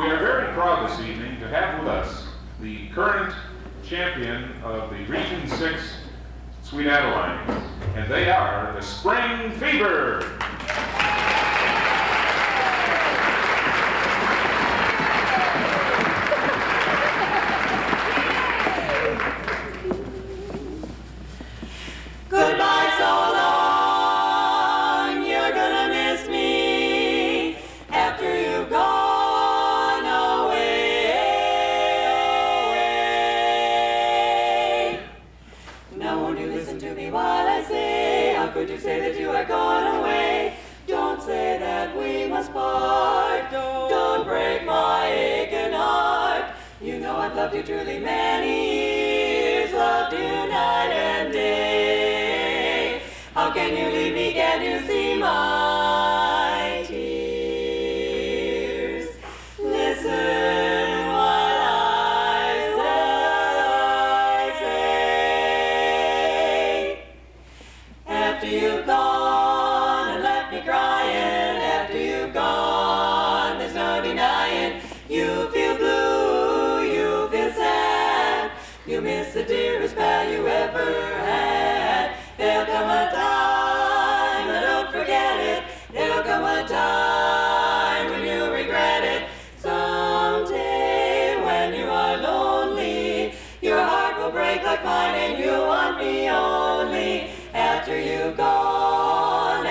We are very proud this evening to have with us the current champion of the Region 6 Sweet Adelines, and they are the Spring Fever. Goodbye, so long, you're gonna miss me after you've gone away. Now won't you listen to me while I say, how could you say that you are gone away? Don't say that we must part, don't break my aching heart. You know I've loved you truly many years, loved you night and day. How can you leave me? Can't you see my tears? Listen while I say. After you've gone and left me crying, after you've gone, there's no denying. You feel blue, you feel sad, you miss the dearest pal you ever had. There'll come a time, but don't forget it. There'll come a time when you'll regret it. Someday when you are lonely, your heart will break like mine and you'll want me only. After you've gone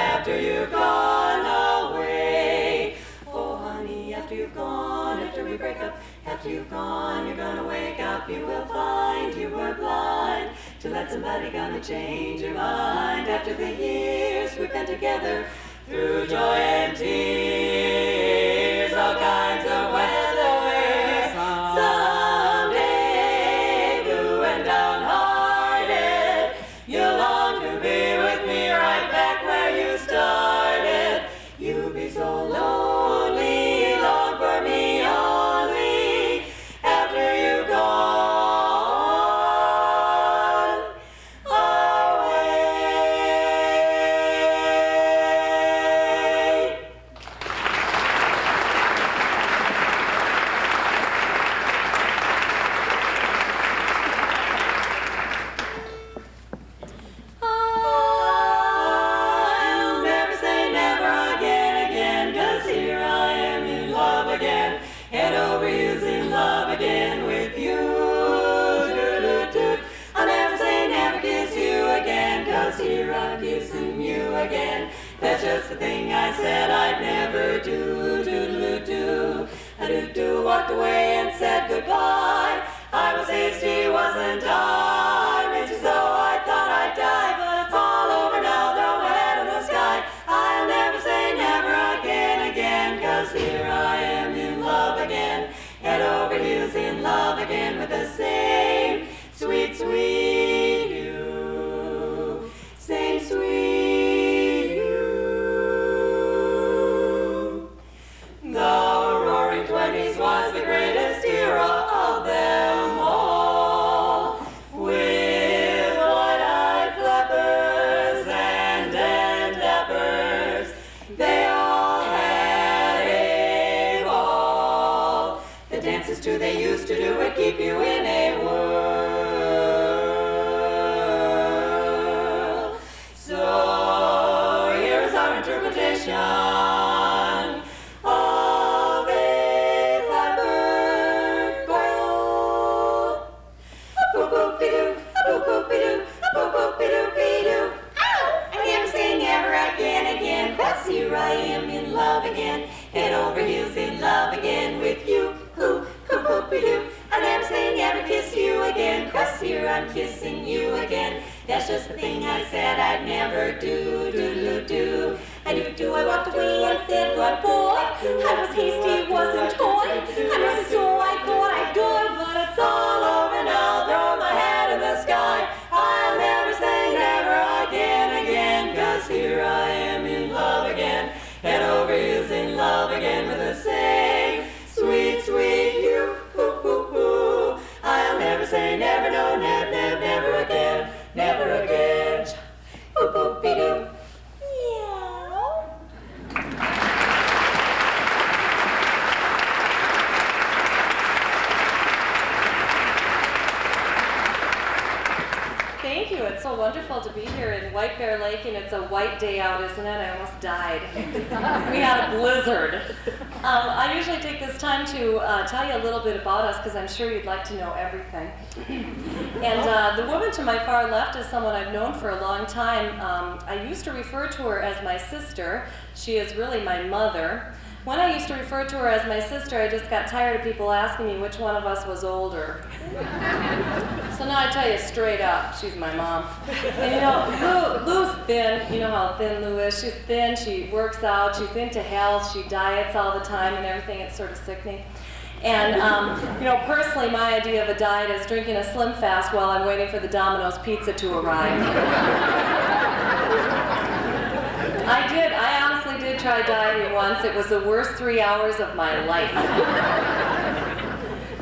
away. Oh honey, after you've gone, after we break up, after you've gone, you're gonna wake up, you will find you were blind to let somebody gonna change your mind. After the years we've been together, through joy and tears, all kinds of weather. Someday, blue and downhearted, you'll long to be with me right back where you started. You'll be so lonely, long for me only, after you've gone away. I'll never say never again, 'cause here I am in love again, head over heels in love again with you. Doo-doo-doo. I'll never say never kiss you again, 'cause here I'm kissing you again. That's just the thing I said I'd never do. Doo-doo-doo. I do walked away and said goodbye. I was hasty, wasn't I? Missed you so I thought I'd die, but it's all over now, throw my head in the sky. I'll never say never again, 'cause here I am in love again, head over heels in love again with the same sweet, sweet you, same sweet you. The roaring 20s was the greatest era of them all, with wide-eyed flappers and endeavors. They all had a ball. The dances too they used to do would keep you in a whirl. So here's our interpretation of a flapper girl. A-boop-boop-be-doo, a-boop-boop-be-doo, a-boop-boop-be-doo-be-doo. Ow! I never say never again, 'cause here I am in love again, head over heels in love again with you. Hoo-hoo-be-doo. I never say never kiss you again, 'cause wonderful to be here in White Bear Lake, and it's a white day out, isn't it? I almost died. We had a blizzard. I usually take this time to tell you a little bit about us, because I'm sure you'd like to know everything. And the woman to my far left is someone I've known for a long time. I used to refer to her as my sister. She is really my mother. When I used to refer to her as my sister, I just got tired of people asking me which one of us was older. So now I tell you straight up, she's my mom. And you know, Lou's thin. You know how thin Lou is. She's thin, she works out, she's into health, she diets all the time and everything. It's sort of sickening. And you know, personally, my idea of a diet is drinking a Slim Fast while I'm waiting for the Domino's pizza to arrive. I honestly did try dieting once. It was the worst 3 hours of my life.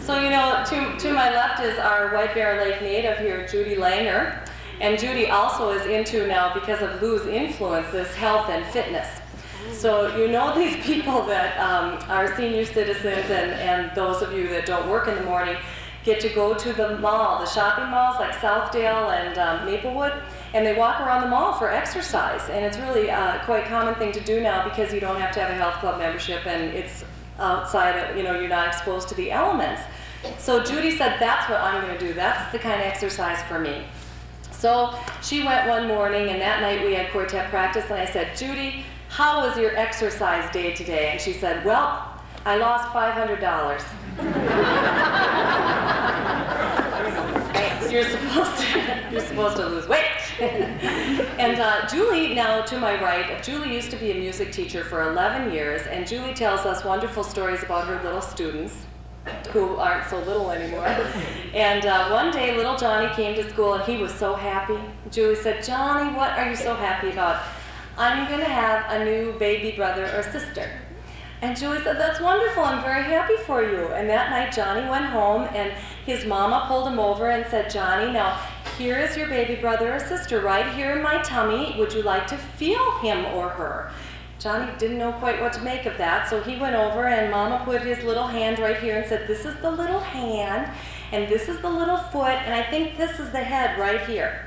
So, you know, to my left is our White Bear Lake native here, Judy Langer. And Judy also is into now, because of Lou's influence, this health and fitness. So you know these people that are senior citizens and those of you that don't work in the morning get to go to the mall, the shopping malls like Southdale and Maplewood, and they walk around the mall for exercise. And it's really quite a common thing to do now, because you don't have to have a health club membership, and it's outside of, you know, you're not exposed to the elements. So Judy said, that's what I'm going to do. That's the kind of exercise for me. So she went one morning, and that night we had quartet practice, and I said, Judy, how was your exercise day today? And she said, well, I lost $500. You're supposed to lose weight. And Julie, now to my right, Julie used to be a music teacher for 11 years, and Julie tells us wonderful stories about her little students, who aren't so little anymore. And one day, little Johnny came to school, and he was so happy. Julie said, Johnny, what are you so happy about? I'm going to have a new baby brother or sister. And Julie said, that's wonderful, I'm very happy for you. And that night, Johnny went home, and his mama pulled him over and said, Johnny, now here is your baby brother or sister right here in my tummy. Would you like to feel him or her? Johnny didn't know quite what to make of that, so he went over, and mama put his little hand right here and said, this is the little hand, and this is the little foot, and I think this is the head right here.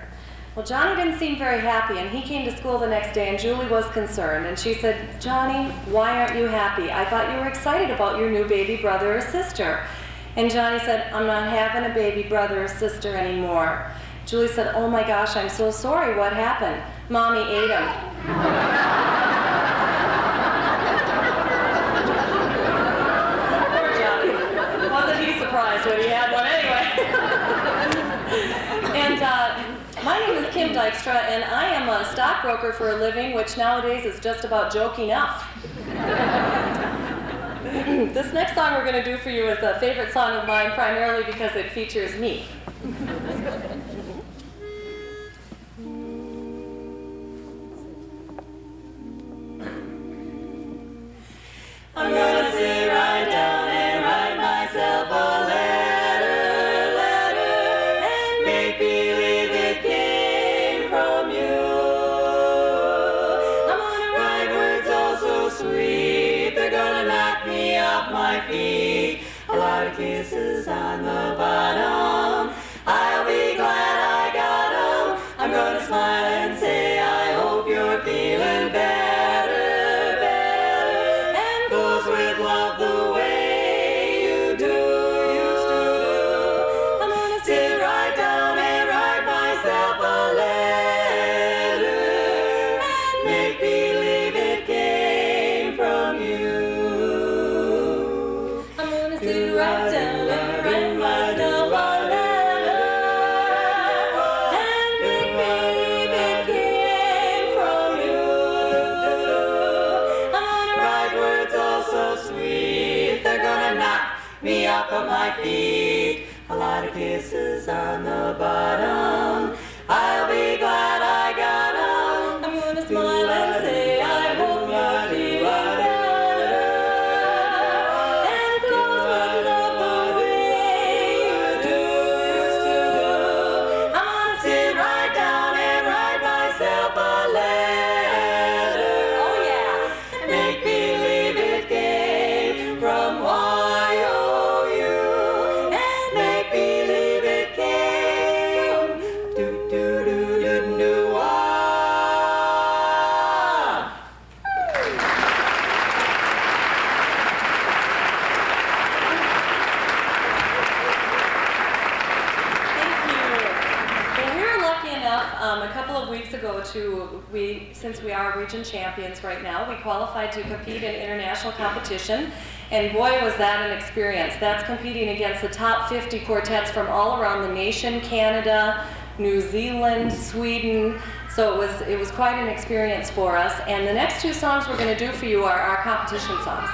Well, Johnny didn't seem very happy, and he came to school the next day, and Julie was concerned, and she said, Johnny, why aren't you happy? I thought you were excited about your new baby brother or sister. And Johnny said, I'm not having a baby brother or sister anymore. Julie said, oh my gosh, I'm so sorry, what happened? Mommy ate him. Poor Johnny. Wasn't he surprised when he had one anyway? And my name is Kim Dykstra, and I am a stockbroker for a living, which nowadays is just about joking up. This next song we're going to do for you is a favorite song of mine, primarily because it features me. I'm gonna sit right down and write myself a letter, and make believe it came from you. I'm gonna write words oh so sweet, they're gonna knock me off my feet. A lot of kisses on the bottom, I'll be glad I got 'em. I'm gonna smile and say I hope you're feeling better. With love the way you do, used to do. I'm gonna sit right down and write myself a letter, and make believe it came from you. I'm gonna sit right down and write myself a letter, and make believe it came from you. I'm gonna write words so sweet, they're gonna knock me off of my feet. A lot of kisses on the bottom, I'll be glad I got 'em. I'm gonna smile and say I hope you're feeling better, and close with love the way you do, used to do. I'm gonna sit right down and write myself a letter, oh yeah, and make believe it came from YOU, and make believe it came from do do do do do. since we are region champions right now, we qualified to compete in international competition. And boy, was that an experience. That's competing against the top 50 quartets from all around the nation, Canada, New Zealand, Sweden. So it was quite an experience for us. And the next two songs we're going to do for you are our competition songs.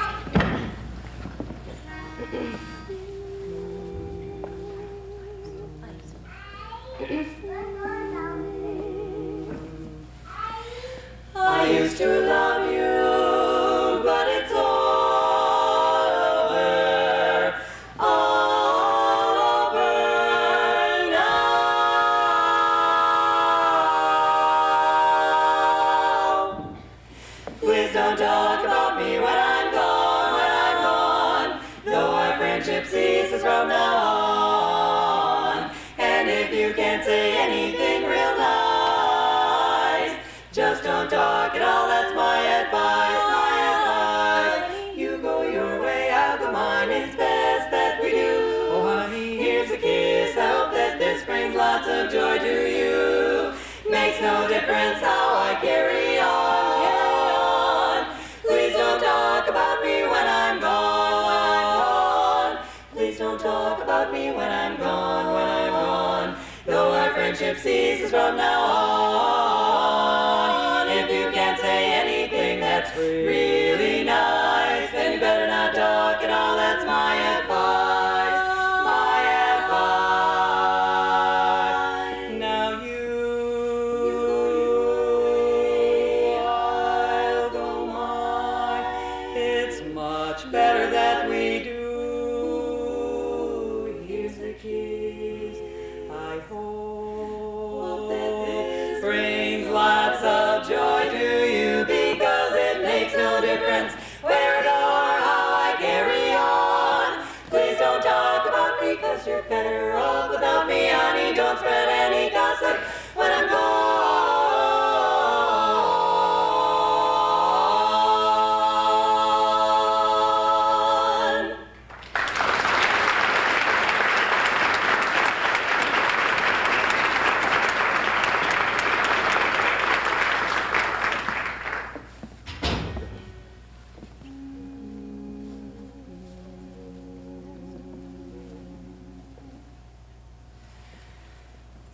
I used to love you, but it's all over now. Please don't talk about me when I'm gone, though our friendship ceases from now on. And if you can't say anything real nice, just don't talk at all, that's my advice, You go your way, I'll go mine, it's best that we do. Oh honey, here's a kiss, I hope that this brings lots of joy to you. Makes no difference how I carry on. Please don't talk about me when I'm gone. Please don't talk about me when I'm gone, though our friendship ceases from now on. If you can't say anything that's really nice, then you better not talk at all, that's my advice, Now I'll go mine, it's much better that we do. Here's the kiss, I hope that this brings lots of joy to you, because it makes no difference where I go or how I carry on. Please don't talk about me, 'cause you're better off without me, honey. Don't spread any gossip when I'm gone.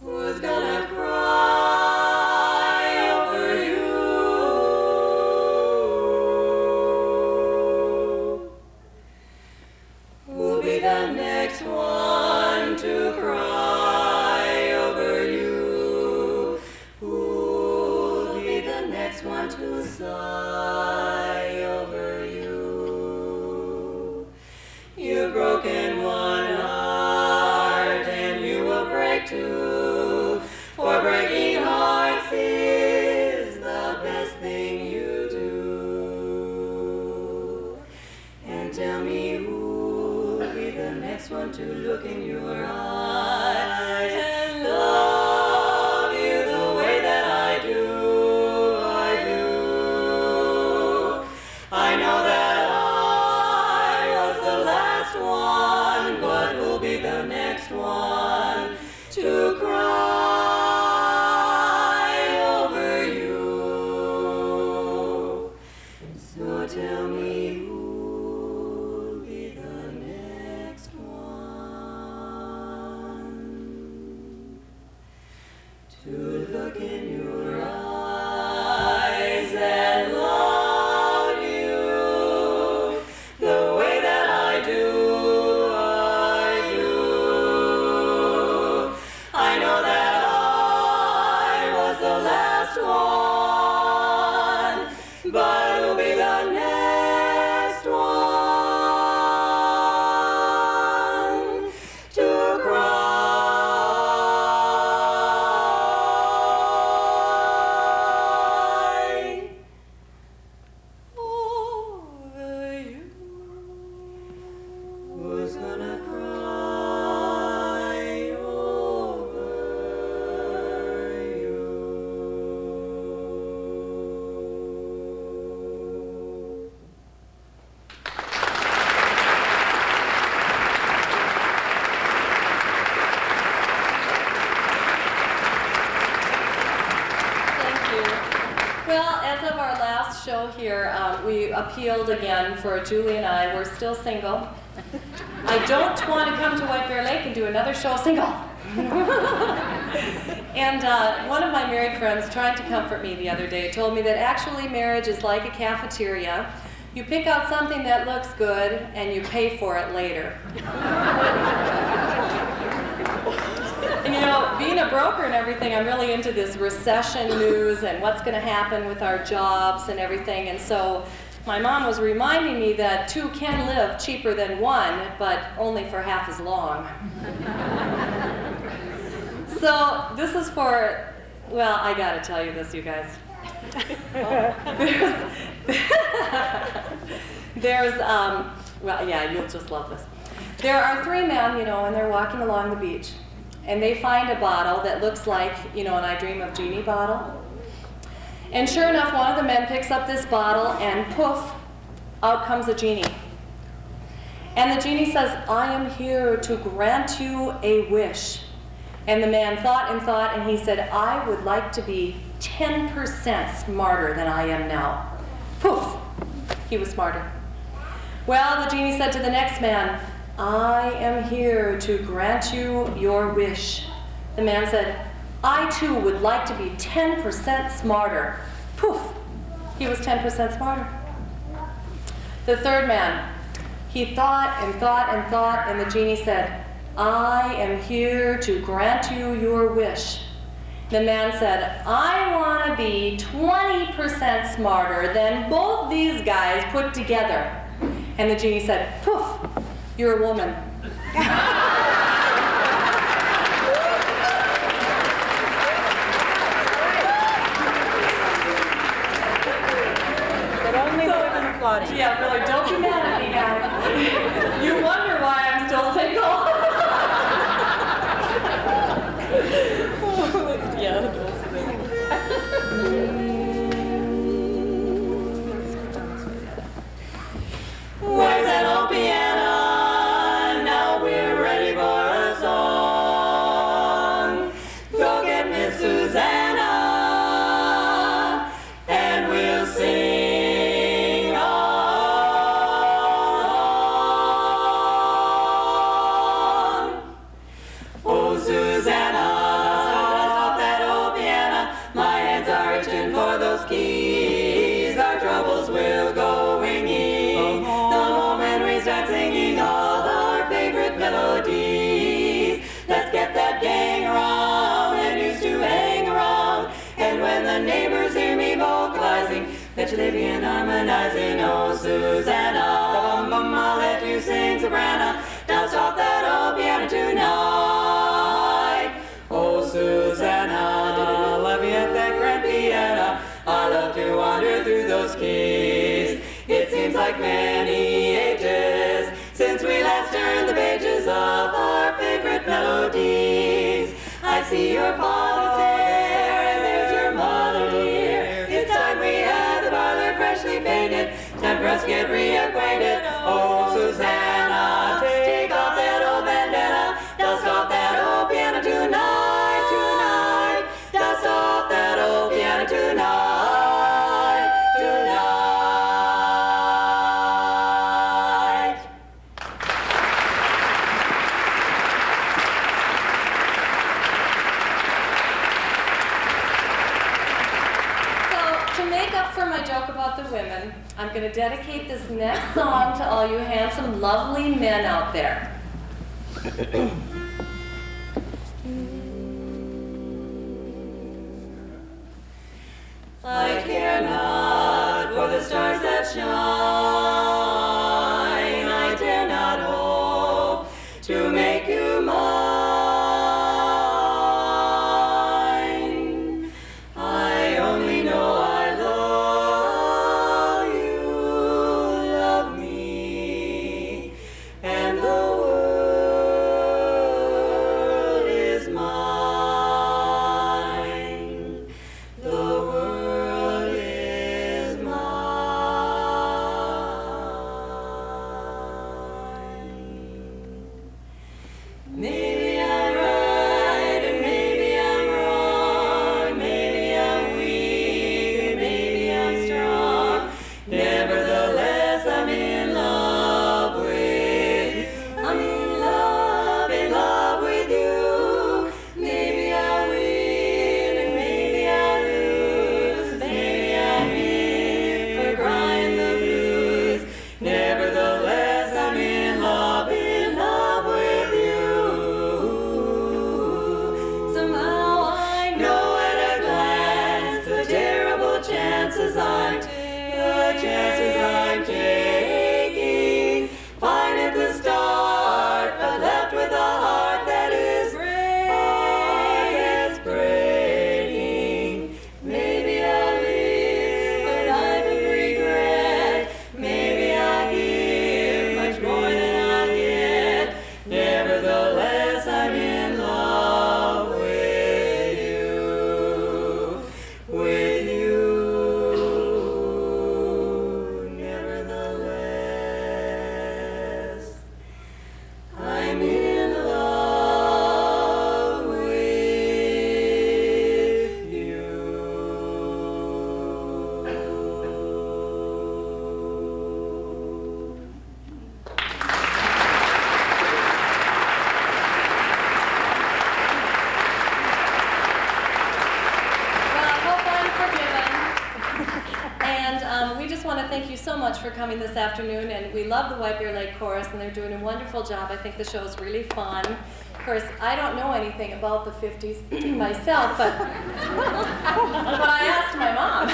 Who's gonna cry over you? Who'll be the next one to cry over you? Who'll be the next one to sigh over you? You've broken one heart and you will break two, for breaking hearts is the best thing you do. And tell me who'll be the next one to look in your eyes and love you the way that I do. I know that I was the last one, but who'll be the next one to cry over you? So tell me who'll be the next one to look in your eyes and love you the way that I do. I know that I was the last one, but who'll be the next one to cry over you? Who's gonna cry over you? Thank appealed again for Julie and I. We're still single. I don't want to come to White Bear Lake and do another show single. And one of my married friends, trying to comfort me the other day, told me that actually marriage is like a cafeteria. You pick out something that looks good and you pay for it later. And you know, being a broker and everything, I'm really into this recession news and what's going to happen with our jobs and everything. And so my mom was reminding me that two can live cheaper than one, but only for half as long. So this is for, well, I got to tell you this, you guys. Well, yeah, you'll just love this. There are three men, you know, and they're walking along the beach. And they find a bottle that looks like, you know, an I Dream of Jeannie bottle. And sure enough, one of the men picks up this bottle and poof, out comes a genie. And the genie says, I am here to grant you a wish. And the man thought and thought, and he said, I would like to be 10% smarter than I am now. Poof, he was smarter. Well, the genie said to the next man, I am here to grant you your wish. The man said, I too would like to be 10% smarter. Poof, he was 10% smarter. The third man, he thought and thought and thought, and the genie said, I am here to grant you your wish. The man said, I want to be 20% smarter than both these guys put together. And the genie said, poof, you're a woman. But only women applauding. Yeah, really, don't be mad at me, guys. You wonder why I'm still single. Yeah, that's great. Where's that old piano? Now we're ready for a song. Go get Miss Susanna, and we'll sing along. Oh, Susanna, stop that old piano. My hands are itching for those keys. Our troubles will go winging the moment we start singing all our favorite melodies. Let's get that gang around and used to hang around. And when the neighbors hear me vocalizing, bet you they begin harmonizing. Oh, Susanna, I'll let you sing soprano. Now stop that old piano tonight. Oh, Susanna, love you at that grand piano. I love to wander through those keys. It seems like many ages since we last turned the pages of our favorite melodies. I see your father's there, and there's your mother dear. It's time we had the parlor freshly painted. Time for us to get reacquainted. Oh, Susanna, take off that old bandana. Dust off that old piano tonight, tonight. Dust off that old piano tonight, tonight. So, to make up for my joke about the women, I'm going to dedicate this next song to all you handsome, lovely men out there. I care not for the stars that shine. I dare not hope to make you mine. I only know I love me, and the world is mine. The world for coming this afternoon, and we love the White Bear Lake Chorus, and they're doing a wonderful job. I think the show is really fun. Of course, I don't know anything about the 50s myself, but I asked my mom.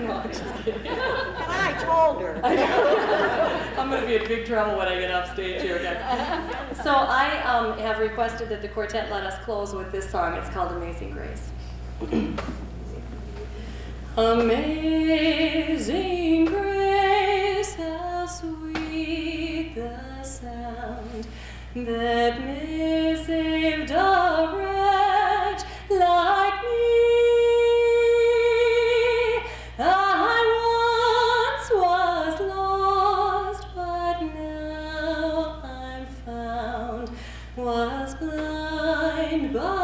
No, I'm just kidding. And I told her. I'm going to be in big trouble when I get off stage here again. So I have requested that the quartet let us close with this song. It's called Amazing Grace. Amazing grace, how sweet the sound that may save a wretch like me. I once was lost, but now I'm found, was blind, but